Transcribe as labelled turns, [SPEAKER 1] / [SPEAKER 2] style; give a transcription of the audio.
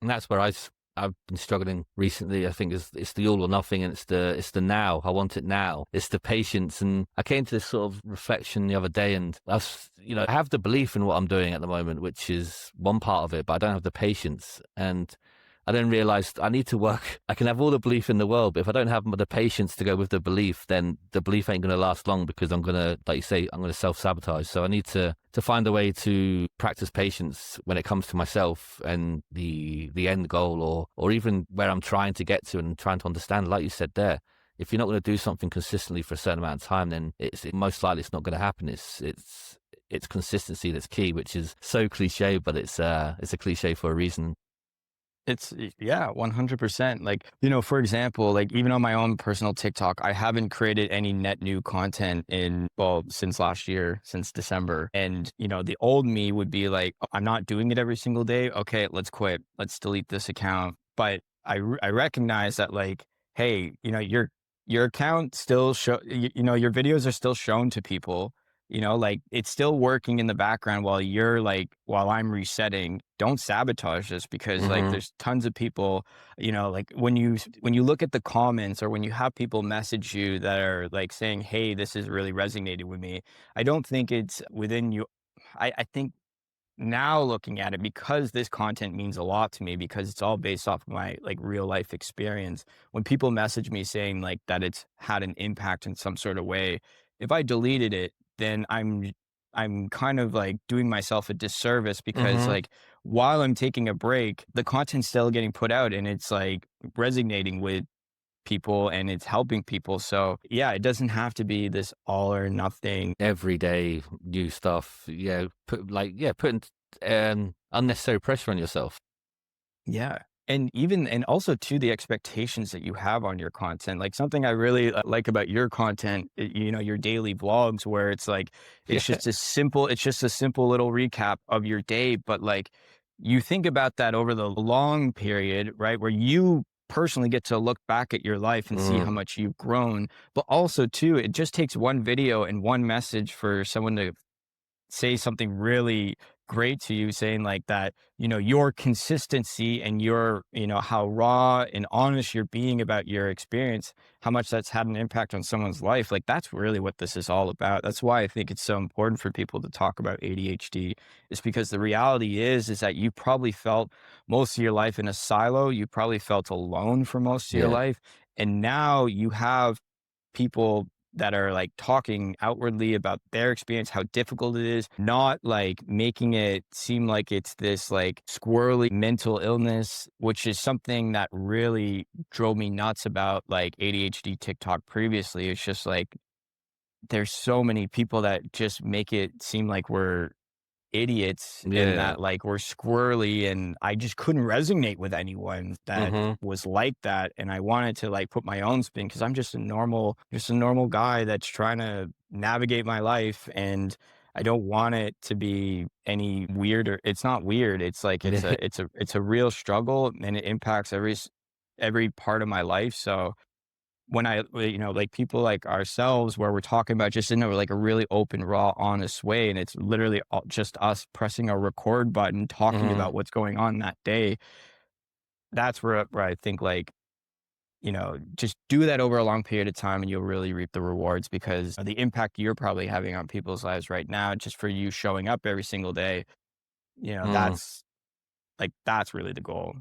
[SPEAKER 1] And that's where I've been struggling recently. I think it's the all or nothing, and it's the now. I want it now. It's the patience. And I came to this sort of reflection the other day, and I have the belief in what I'm doing at the moment, which is one part of it, but I don't have the patience. And I then realized I need to work. I can have all the belief in the world, but if I don't have the patience to go with the belief, then the belief ain't going to last long, because I'm going to, like you say, I'm going to self-sabotage. So I need to find a way to practice patience when it comes to myself and the end goal, or even where I'm trying to get to and trying to understand, like you said there. If you're not going to do something consistently for a certain amount of time, then most likely it's not going to happen. It's consistency that's key, which is so cliche, but it's a cliche for a reason.
[SPEAKER 2] Yeah, 100%. Like, for example, like even on my own personal TikTok, I haven't created any net new content since last year, since December. And, the old me would be like, "Oh, I'm not doing it every single day. Okay, let's quit. Let's delete this account." But I recognize that, like, hey, your account still your videos are still shown to people. Like, it's still working in the background while I'm resetting. Don't sabotage this, because like
[SPEAKER 1] Hmm.
[SPEAKER 2] there's tons of people, like when you look at the comments, or when you have people message you that are like saying, "Hey, this is really resonated with me." I don't think it's within you. I think now, looking at it, because this content means a lot to me, because it's all based off of my like real life experience. When people message me saying like that it's had an impact in some sort of way, if I deleted it, then I'm kind of like doing myself a disservice, because
[SPEAKER 1] Hmm.
[SPEAKER 2] like while I'm taking a break, the content's still getting put out, and it's like resonating with people, and it's helping people. So yeah, it doesn't have to be this all or nothing.
[SPEAKER 1] Everyday new stuff. Yeah, putting unnecessary pressure on yourself.
[SPEAKER 2] Yeah. And also too, the expectations that you have on your content. Like, something I really like about your content, your daily vlogs, where it's like
[SPEAKER 1] Yeah.
[SPEAKER 2] it's just a simple little recap of your day, but like you think about that over the long period, right? Where you personally get to look back at your life and see how
[SPEAKER 1] Mm.
[SPEAKER 2] much you've grown. But also too, it just takes one video and one message for someone to say something really great to you, saying like that, your consistency and how raw and honest you're being about your experience, how much that's had an impact on someone's life. Like, that's really what this is all about. That's why I think it's so important for people to talk about ADHD, is because the reality is that you probably felt most of your life in a silo. You probably felt alone for most of your
[SPEAKER 1] Yeah.
[SPEAKER 2] life. And now you have people that are like talking outwardly about their experience, how difficult it is, not like making it seem like it's this like squirrely mental illness, which is something that really drove me nuts about like ADHD TikTok previously. It's just like there's so many people that just make it seem like we're idiots, and
[SPEAKER 1] Yeah.
[SPEAKER 2] that like we're squirrely, and I just couldn't resonate with anyone that
[SPEAKER 1] Hmm.
[SPEAKER 2] was like that. And I wanted to like put my own spin, because I'm just a normal guy that's trying to navigate my life, and I don't want it to be any weirder. It's not weird. It's like
[SPEAKER 1] Yeah.
[SPEAKER 2] it's a real struggle, and it impacts every part of my life. So when like people like ourselves, where we're talking about just in a like a really open, raw, honest way, and it's literally just us pressing a record button, talking
[SPEAKER 1] Hmm.
[SPEAKER 2] about what's going on that day. That's where I think like, just do that over a long period of time, and you'll really reap the rewards, because the impact you're probably having on people's lives right now, just for you showing up every single day,
[SPEAKER 1] Mm.
[SPEAKER 2] that's like, that's really the goal.